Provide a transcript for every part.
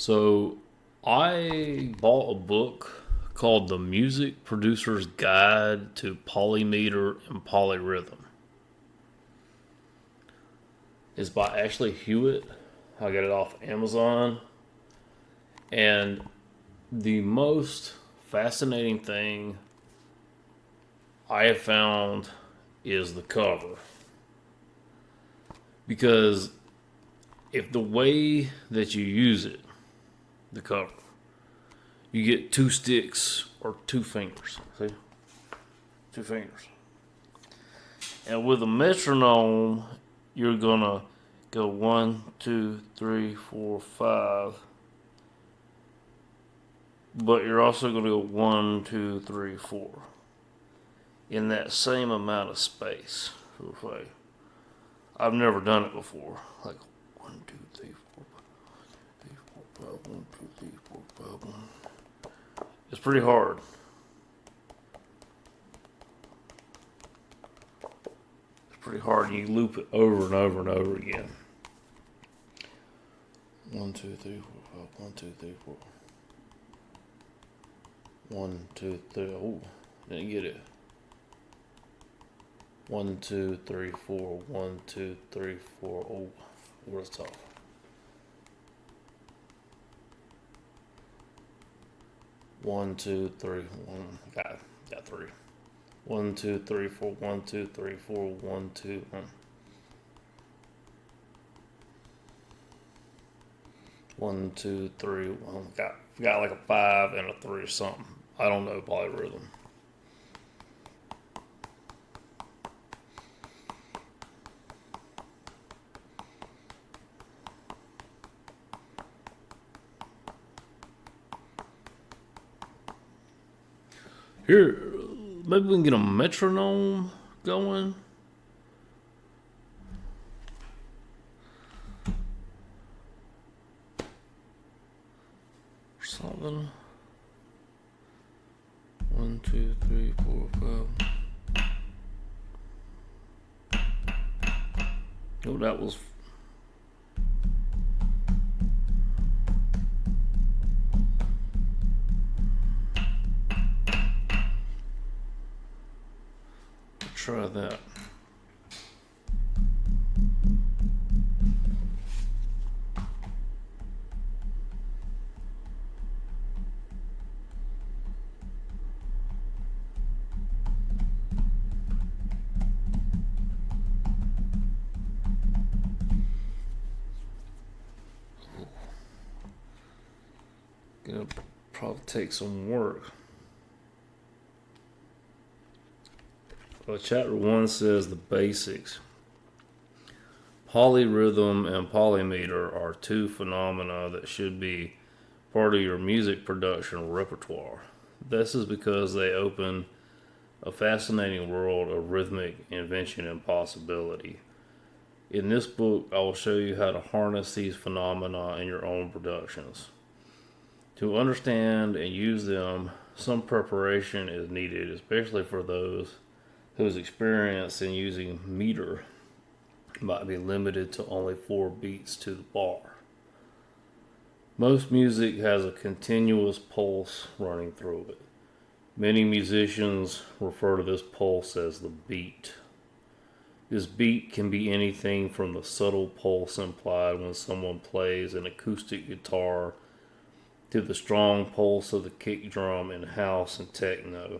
So I bought a book called The Music Producer's Guide to Polymeter and Polyrhythm. It's by Ashley Hewitt. I got it off Amazon. And the most fascinating thing I have found is the cover. Because if the way that you use it, the cover, you get two sticks or two fingers. See? Two fingers. And with a metronome, you're gonna go 1, 2, 3, 4, 5. But you're also gonna go 1, 2, 3, 4 in that same amount of space. Okay. I've never done it before. Like 1, 2, 3, 4, 5, 1, 2, 3, 4, 5, 1. It's pretty hard. Pretty hard, and you loop it over and over and over again. 1, 2, 3, 4, 5. 1, 2, 3, 4. 1, 2, 3. Oh, didn't get it. 1, 2, 3, 4. 1, 2, 3, 4. Oh, where's tough? 1, 2, 3. Got 3. 1, 2, 3, 4. 1, 2, 3, 4. 1, 2. 1, 2, 3. Got like a 5 and a 3 or something. I don't know polyrhythm. Here, maybe we can get a metronome going. Or something. 1, 2, 3, 4, 5. Oh, that was. Try that. Gonna probably take some work. Well, chapter 1 says the basics. Polyrhythm and polymeter are two phenomena that should be part of your music production repertoire. This is because they open a fascinating world of rhythmic invention and possibility. In this book, I will show you how to harness these phenomena in your own productions. To understand and use them, some preparation is needed, especially for those whose experience in using meter might be limited to only 4 beats to the bar. Most music has a continuous pulse running through it. Many musicians refer to this pulse as the beat. This beat can be anything from the subtle pulse implied when someone plays an acoustic guitar to the strong pulse of the kick drum in house and techno.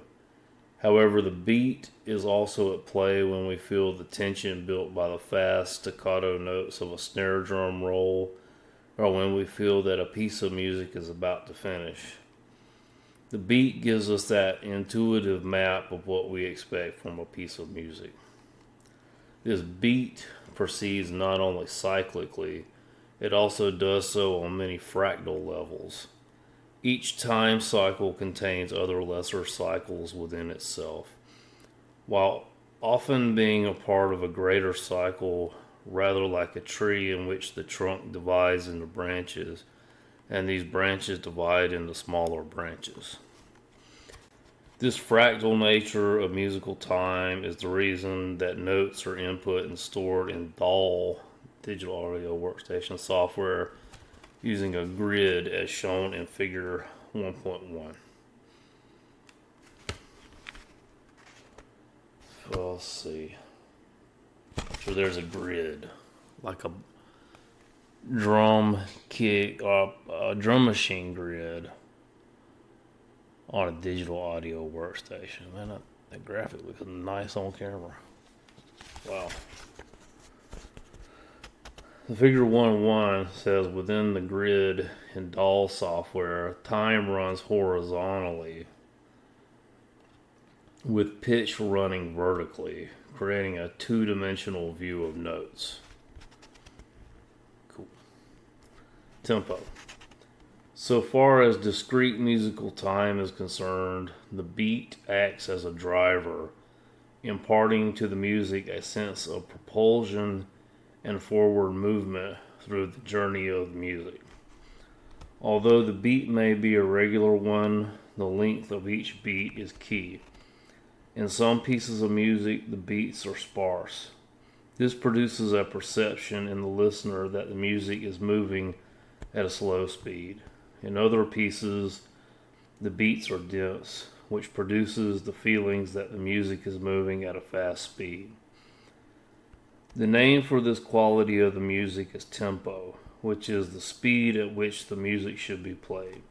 However, the beat is also at play when we feel the tension built by the fast staccato notes of a snare drum roll, or when we feel that a piece of music is about to finish. The beat gives us that intuitive map of what we expect from a piece of music. This beat proceeds not only cyclically, it also does so on many fractal levels. Each time cycle contains other lesser cycles within itself, while often being a part of a greater cycle, rather like a tree in which the trunk divides into branches, and these branches divide into smaller branches. This fractal nature of musical time is the reason that notes are input and stored in DAW, digital audio workstation software, using a grid as shown in figure 1.1. Well, let's see. So there's a grid, like a drum kit or a drum machine grid on a digital audio workstation. Man, that graphic looks nice on camera. Wow. The figure 1.1 says within the grid in DAW software, time runs horizontally with pitch running vertically, creating a two-dimensional view of notes. Cool. Tempo. So far as discrete musical time is concerned, the beat acts as a driver, imparting to the music a sense of propulsion and forward movement through the journey of the music. Although the beat may be a regular one, the length of each beat is key. In some pieces of music, the beats are sparse. This produces a perception in the listener that the music is moving at a slow speed. In other pieces, the beats are dense, which produces the feelings that the music is moving at a fast speed. The name for this quality of the music is tempo, which is the speed at which the music should be played.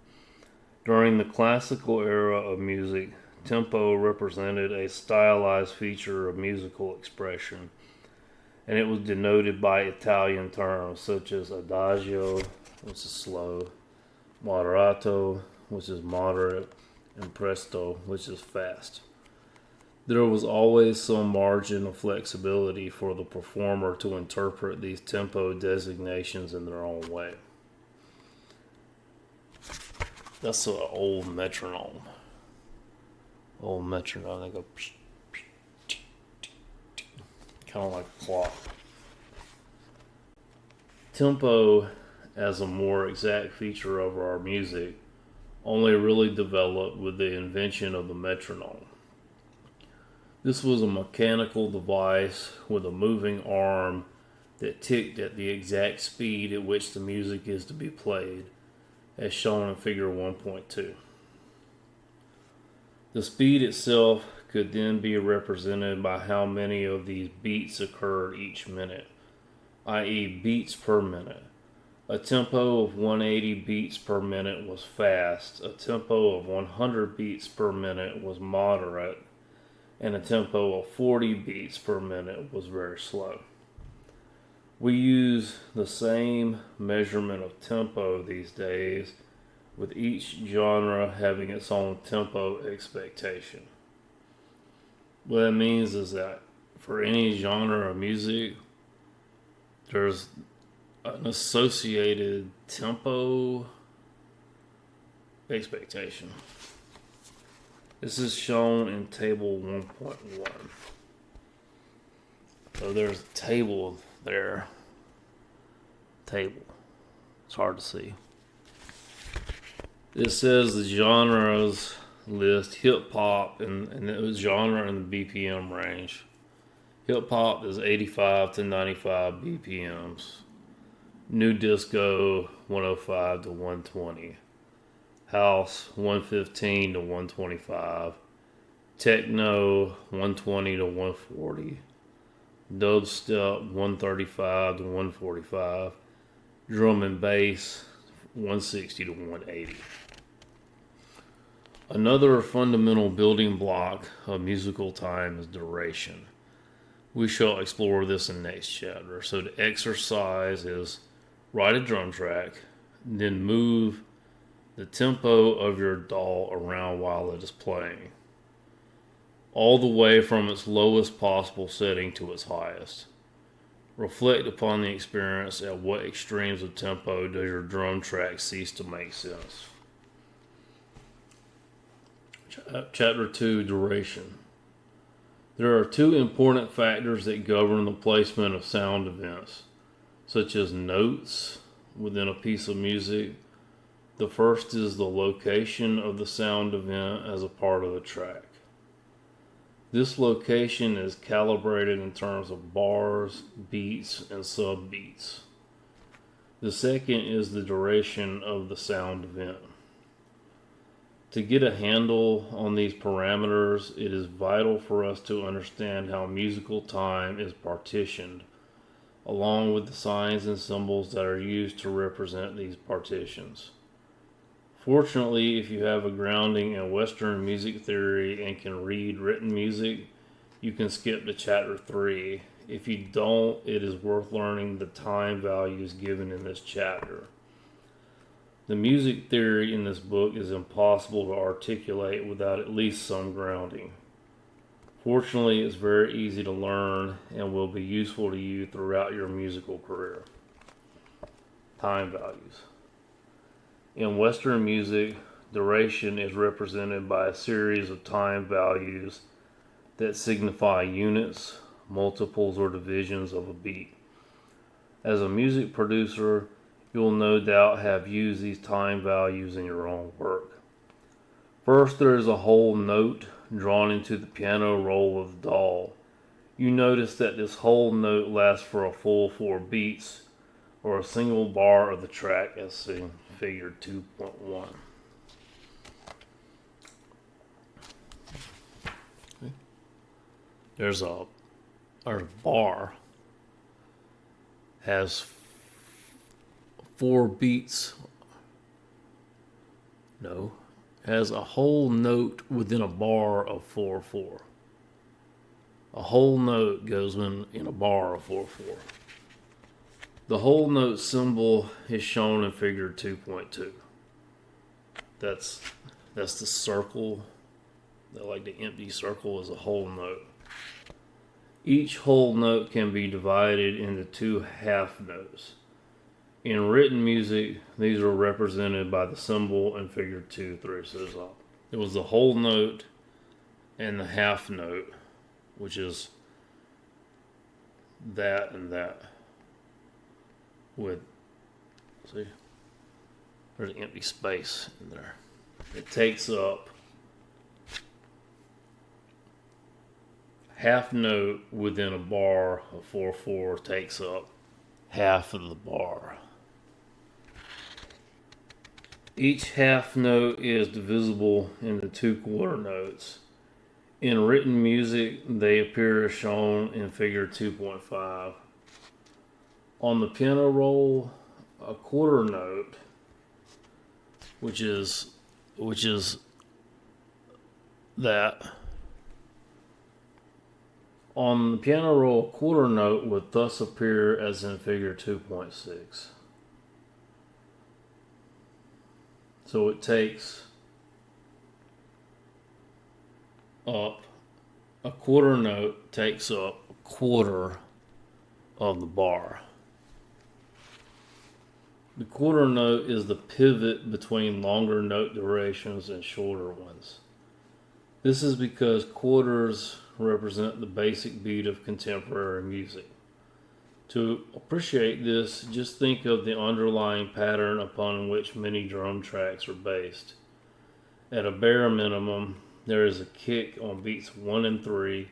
During the classical era of music, tempo represented a stylized feature of musical expression, and it was denoted by Italian terms such as adagio, which is slow, moderato, which is moderate, and presto, which is fast. There was always some margin of flexibility for the performer to interpret these tempo designations in their own way. That's an old metronome. Old metronome, they go kind of like a clock. Tempo, as a more exact feature of our music, only really developed with the invention of the metronome. This was a mechanical device with a moving arm that ticked at the exact speed at which the music is to be played, as shown in figure 1.2. The speed itself could then be represented by how many of these beats occurred each minute, i.e. beats per minute. A tempo of 180 beats per minute was fast, a tempo of 100 beats per minute was moderate, and a tempo of 40 beats per minute was very slow. We use the same measurement of tempo these days, with each genre having its own tempo expectation. What that means is that for any genre of music, there's an associated tempo expectation. This is shown in table 1.1. So there's a table there. Table. It's hard to see. It says the genres list hip hop and it was genre in the BPM range. Hip hop is 85 to 95 BPMs. New disco 105 to 120. House 115 to 125. Techno 120 to 140. Dubstep 135 to 145. Drum and bass 160 to 180. Another fundamental building block of musical time is duration. We shall explore this in the next chapter. So the exercise is write a drum track, then move the tempo of your DAW around while it is playing, all the way from its lowest possible setting to its highest. Reflect upon the experience. At what extremes of tempo does your drum track cease to make sense? Chapter 2, Duration. There are two important factors that govern the placement of sound events, such as notes within a piece of music. The first is the location of the sound event as a part of the track. This location is calibrated in terms of bars, beats, and subbeats. The second is the duration of the sound event. To get a handle on these parameters, it is vital for us to understand how musical time is partitioned, along with the signs and symbols that are used to represent these partitions. Fortunately, if you have a grounding in Western music theory and can read written music, you can skip to chapter 3. If you don't, it is worth learning the time values given in this chapter. The music theory in this book is impossible to articulate without at least some grounding. Fortunately, it's very easy to learn and will be useful to you throughout your musical career. Time values. In Western music, duration is represented by a series of time values that signify units, multiples, or divisions of a beat. As a music producer, you'll no doubt have used these time values in your own work. First, there is a whole note drawn into the piano roll of the DAW. You notice that this whole note lasts for a full 4 beats, or a single bar of the track, as seen in figure 2.1. There's a bar has 4 beats. No, has a whole note within a bar of 4/4. A whole note goes in a bar of 4/4. The whole note symbol is shown in figure 2.2. That's the circle. Like the empty circle is a whole note. Each whole note can be divided into 2 half notes. In written music, these are represented by the symbol in figure 2.3. So there was the whole note and the half note, which is that and that. With, see, there's an empty space in there. It takes up half note within a bar of 4/4 takes up half of the bar. Each half note is divisible into 2 quarter notes. In written music, they appear as shown in figure 2.5. On the piano roll, a quarter note, which is that. On the piano roll, a quarter note would thus appear as in figure 2.6. So it takes up a quarter note, takes up a quarter of the bar. The quarter note is the pivot between longer note durations and shorter ones. This is because quarters represent the basic beat of contemporary music. To appreciate this, just think of the underlying pattern upon which many drum tracks are based. At a bare minimum, there is a kick on beats 1 and 3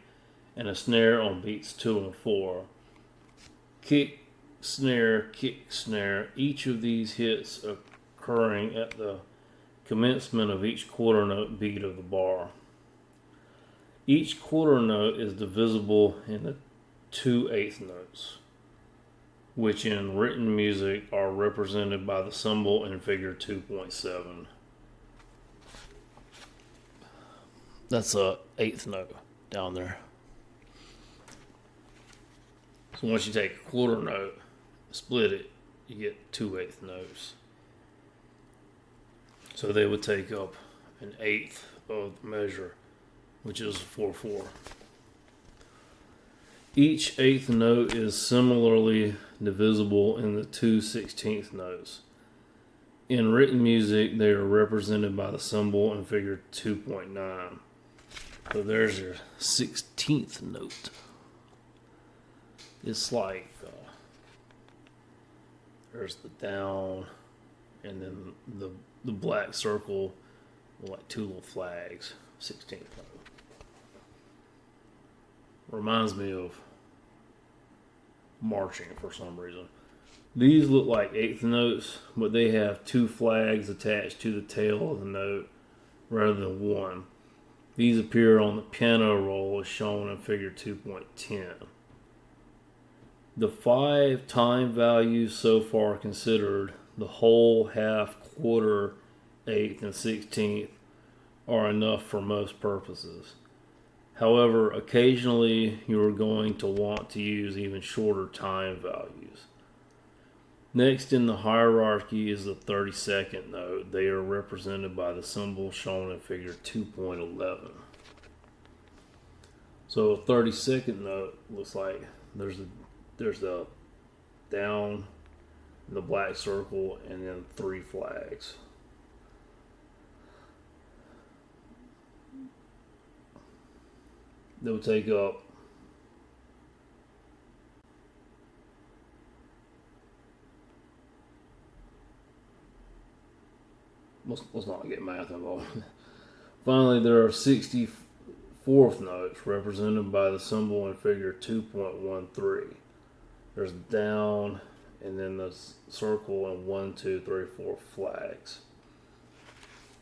and a snare on beats 2 and 4. Kick, snare, each of these hits occurring at the commencement of each quarter note beat of the bar. Each quarter note is divisible into 2/8 notes, which in written music are represented by the symbol in figure 2.7. That's a 1/8 note down there. So once you take a quarter note, split it, you get 2/8 notes. So they would take up 1/8 of the measure, which is 4/4. Each 1/8 note is similarly divisible into 2/16 notes. In written music, they are represented by the symbol in figure 2.9. So there's your 16th note. It's like there's the down, and then the black circle with like 2 little flags. 16th note. Reminds me of marching for some reason. These look like eighth notes, but they have two flags attached to the tail of the note rather than one. These appear on the piano roll as shown in figure 2.10. The 5 time values so far considered, the whole, half, quarter, eighth, and 16th, are enough for most purposes. However, occasionally you are going to want to use even shorter time values. Next in the hierarchy is the 32nd note. They are represented by the symbol shown in figure 2.11. So a 32nd note looks like there's the down, the black circle, and then 3 flags. They'll take up let's not get math involved. Finally, there are 64th notes represented by the symbol in figure 2.13. There's down and then the circle and 1, 2, 3, 4 flags.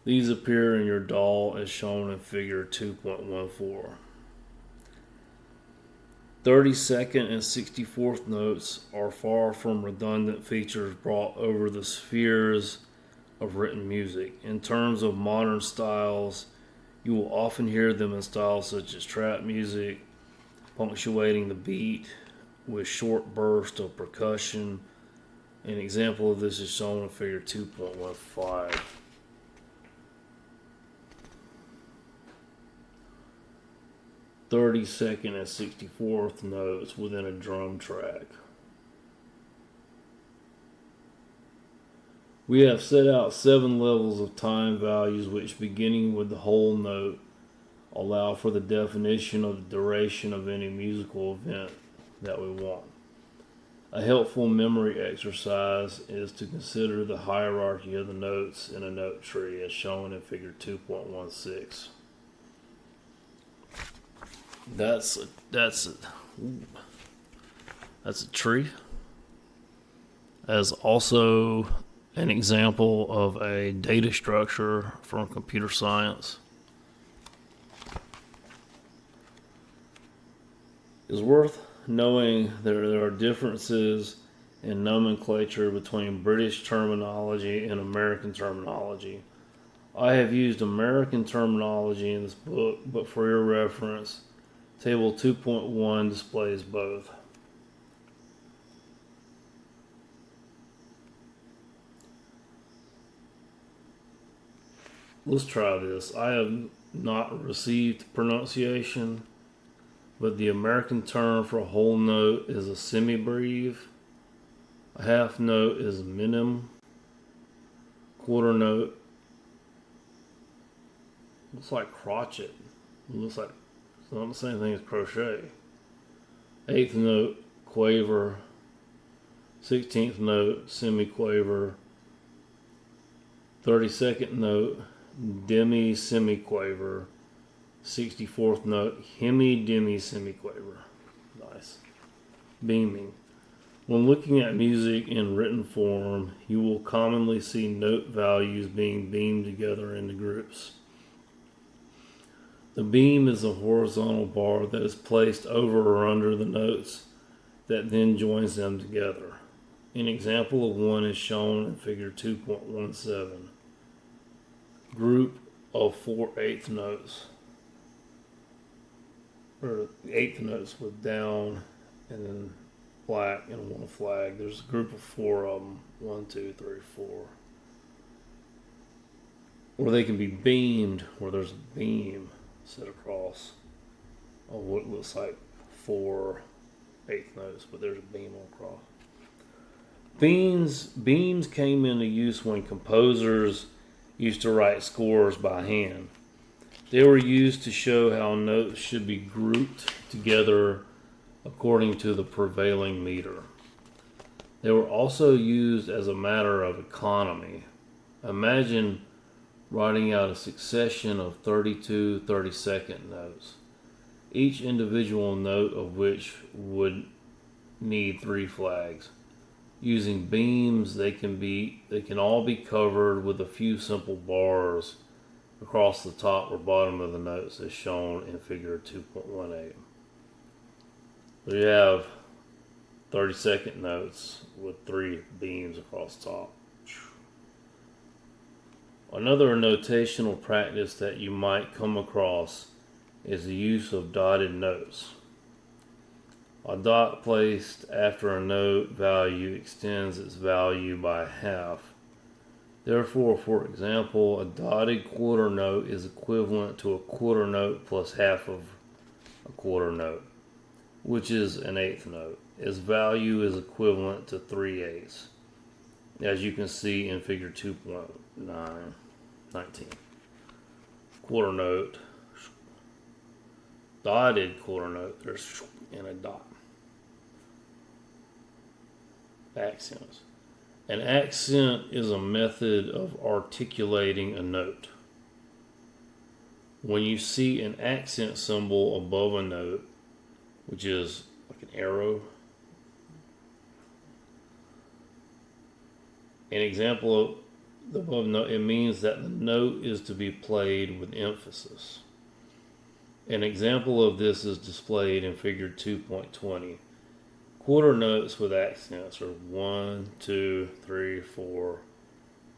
These appear in your DAW as shown in figure 2.14. 32nd and 64th notes are far from redundant features brought over the spheres of written music. In terms of modern styles, you will often hear them in styles such as trap music, punctuating the beat with short bursts of percussion. An example of this is shown in figure 2.15. Thirty-second and 64th notes within a drum track. We have set out 7 levels of time values which, beginning with the whole note, allow for the definition of the duration of any musical event that we want. A helpful memory exercise is to consider the hierarchy of the notes in a note tree as shown in figure 2.16. That's a tree. As also an example of a data structure from computer science. It's worth knowing there are differences in nomenclature between British terminology and American terminology. I have used American terminology in this book, but for your reference, Table 2.1 displays both. Let's try this. I have not received pronunciation, but the American term for a whole note is a semibreve. A half note is minim. Quarter note looks like crotchet. It looks like it's not the same thing as crochet. Eighth note, quaver. 16th note, semiquaver. 32nd note, demi-semiquaver. 64th note, hemi-demi-semiquaver. Nice. Beaming. When looking at music in written form, you will commonly see note values being beamed together into groups. The beam is a horizontal bar that is placed over or under the notes that then joins them together. An example of one is shown in figure 2.17. Group of 4 eighth notes, or eighth notes with down and then black and 1 flag. There's a group of 4 of them, 1, 2, 3, 4. Or they can be beamed, where there's a beam set across of what looks like 4 eighth notes, but there's a beam across. Beams came into use when composers used to write scores by hand. They were used to show how notes should be grouped together according to the prevailing meter. They were also used as a matter of economy. Imagine writing out a succession of 32 32nd notes, each individual note of which would need 3 flags. Using beams, they can all be covered with a few simple bars across the top or bottom of the notes as shown in figure 2.18. So you have 30-second notes with 3 beams across the top. Another notational practice that you might come across is the use of dotted notes. A dot placed after a note value extends its value by half. Therefore, for example, a dotted quarter note is equivalent to a quarter note plus half of a quarter note, which is an eighth note. Its value is equivalent to 3/8, as you can see in figure 2.19. Quarter note, dotted quarter note, there's and a dot. Accents. An accent is a method of articulating a note. When you see an accent symbol above a note, which is like an arrow, an example of the above note, it means that the note is to be played with emphasis. An example of this is displayed in figure 2.20. Quarter notes with accents are 1, 2, 3, 4,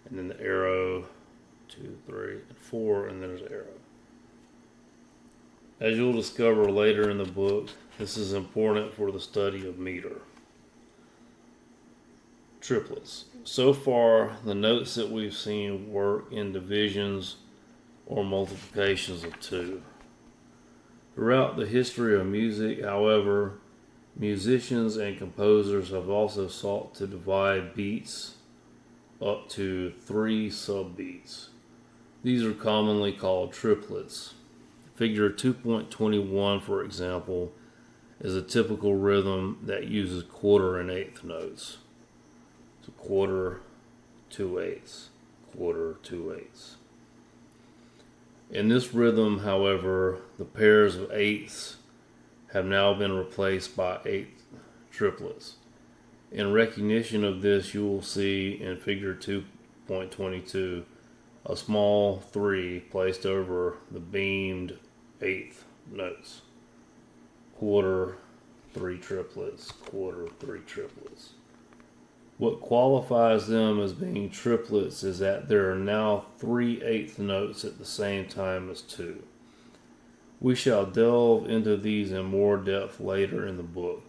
and then the arrow, 2, 3, and 4, and then there's an arrow. As you'll discover later in the book, this is important for the study of meter. Triplets. So far, the notes that we've seen work in divisions or multiplications of 2. Throughout the history of music, however, musicians and composers have also sought to divide beats up to 3 subbeats. These are commonly called triplets. Figure 2.21, for example, is a typical rhythm that uses quarter and eighth notes. So quarter, 2/8, quarter, 2/8. In this rhythm, however, the pairs of eighths have now been replaced by 8 triplets. In recognition of this, you will see in figure 2.22 a small 3 placed over the beamed eighth notes. Quarter, 3 triplets, quarter, 3 triplets. What qualifies them as being triplets is that there are now 3 eighth notes at the same time as 2. We shall delve into these in more depth later in the book,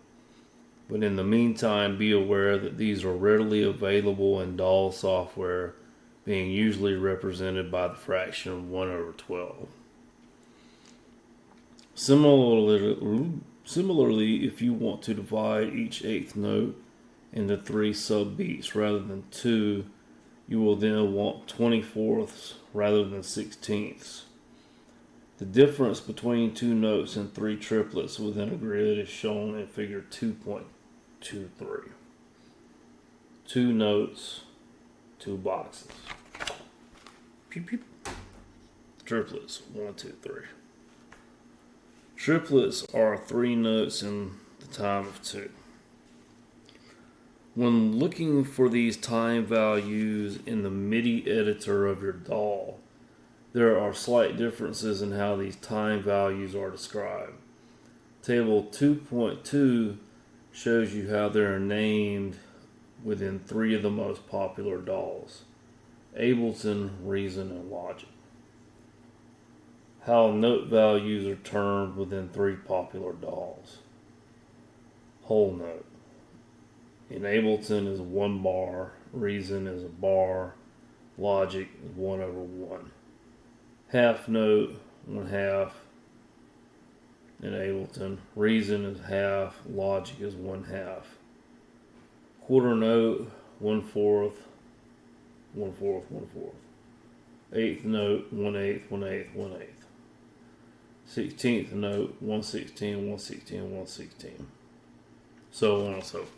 but in the meantime, be aware that these are readily available in DAW software, being usually represented by the fraction of 1/12. Similarly, if you want to divide each eighth note into 3 subbeats rather than 2, you will then want 24ths rather than 16ths. The difference between 2 notes and 3 triplets within a grid is shown in figure 2.23. 2 notes, 2 boxes. Pew, pew. Triplets, 1, 2, 3. Triplets are 3 notes in the time of 2. When looking for these time values in the MIDI editor of your DAW, there are slight differences in how these time values are described. Table 2.2 shows you how they are named within 3 of the most popular DAWs: Ableton, Reason, and Logic. How note values are termed within 3 popular DAWs: whole note. In Ableton is 1 bar, Reason is a bar, Logic is 1/1. Half note, 1/2 in Ableton. Reason is half, Logic is 1/2. Quarter note, 1/4, 1/4, 1/4. Eighth note, 1/8, 1/8, 1/8. 16th note, 1/16, 1/16, 1/16. So on and so forth.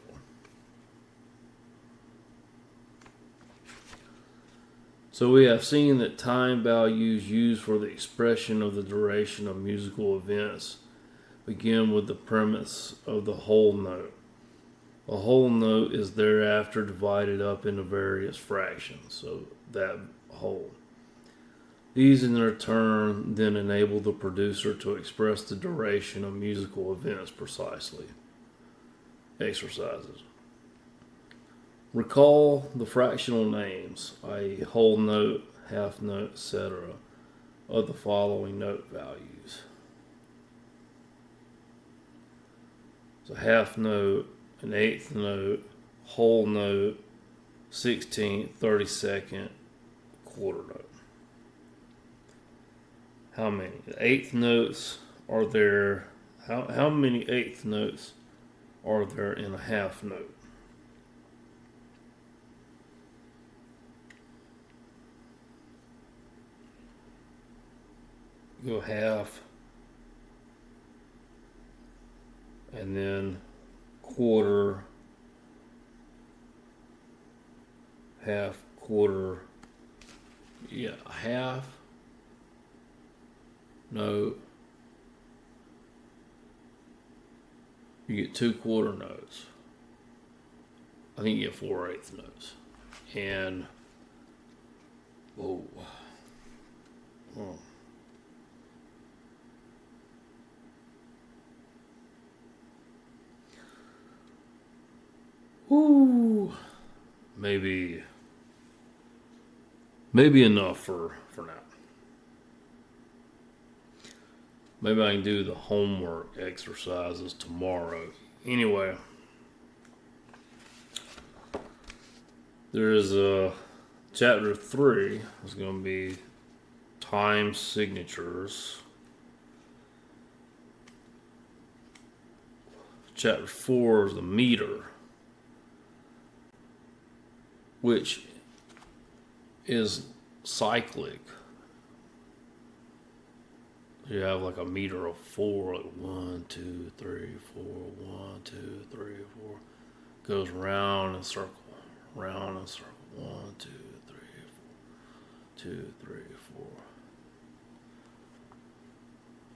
So we have seen that time values used for the expression of the duration of musical events begin with the premise of the whole note. A whole note is thereafter divided up into various fractions, so that whole. These in their turn then enable the producer to express the duration of musical events precisely. Exercises. Recall the fractional names, i.e. whole note, half note, etc., of the following note values. So half note, an eighth note, whole note, 16th, 32nd, quarter note. How many? The eighth notes are there. How many eighth notes are there in a half note? Go half, and then quarter, half, quarter, yeah, half, note, you get 2 quarter notes. I think you get 4 eighth notes. And, whoa. Oh. Ooh, maybe enough for now. Maybe I can do the homework exercises tomorrow. Anyway, there is a chapter 3 is going to be time signatures. Chapter 4 is the meter, which is cyclic. You have like a meter of 4, like 1, 2, 3, 4, 1, 2, 3, 4. Goes round and circle, round and circle. 1, 2, 3, 4, 2, 3, 4.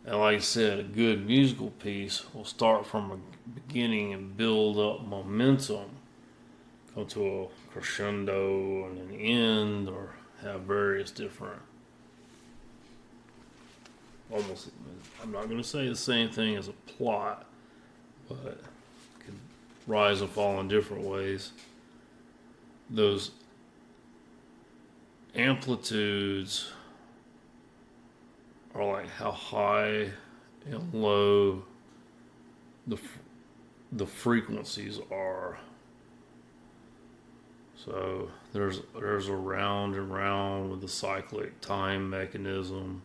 And like I said, a good musical piece will start from a beginning and build up momentum, come to a crescendo and an end, or have various different, almost, I'm not going to say the same thing as a plot, but it can rise and fall in different ways. Those amplitudes are like how high and low the frequencies are. So there's a round and round with the cyclic time mechanism,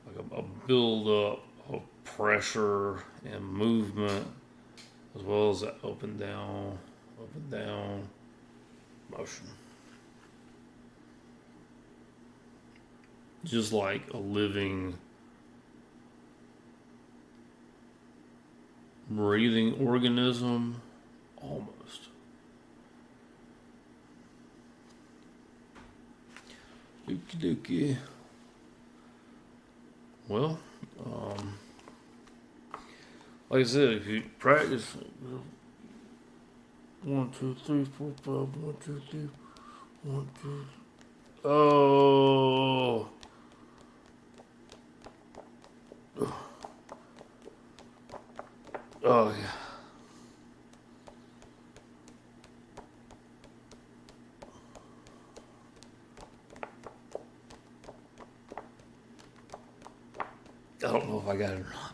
like a build up of pressure and movement, as well as the up and down motion. Just like a living, breathing organism, almost. Okie dokie. Well, like I said, if you practice 1, 2, 3, 4, 5, 1, 2, 3, 1, 2. Oh. Oh yeah. I don't know if I got it or not.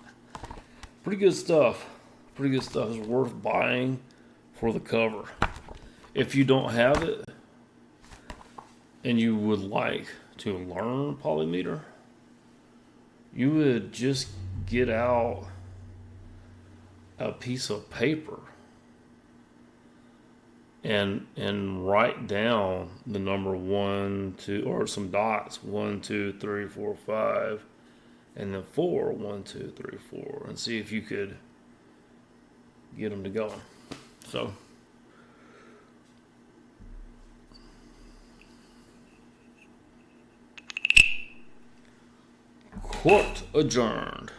Pretty good stuff. Pretty good stuff. It's worth buying for the cover. If you don't have it and you would like to learn polymeter, you would just get out a piece of paper and write down the number 1, 2, or some dots, 1, 2, 3, 4, 5, and then 4, 1, 2, 3, 4, and see if you could get them to go. So, court adjourned.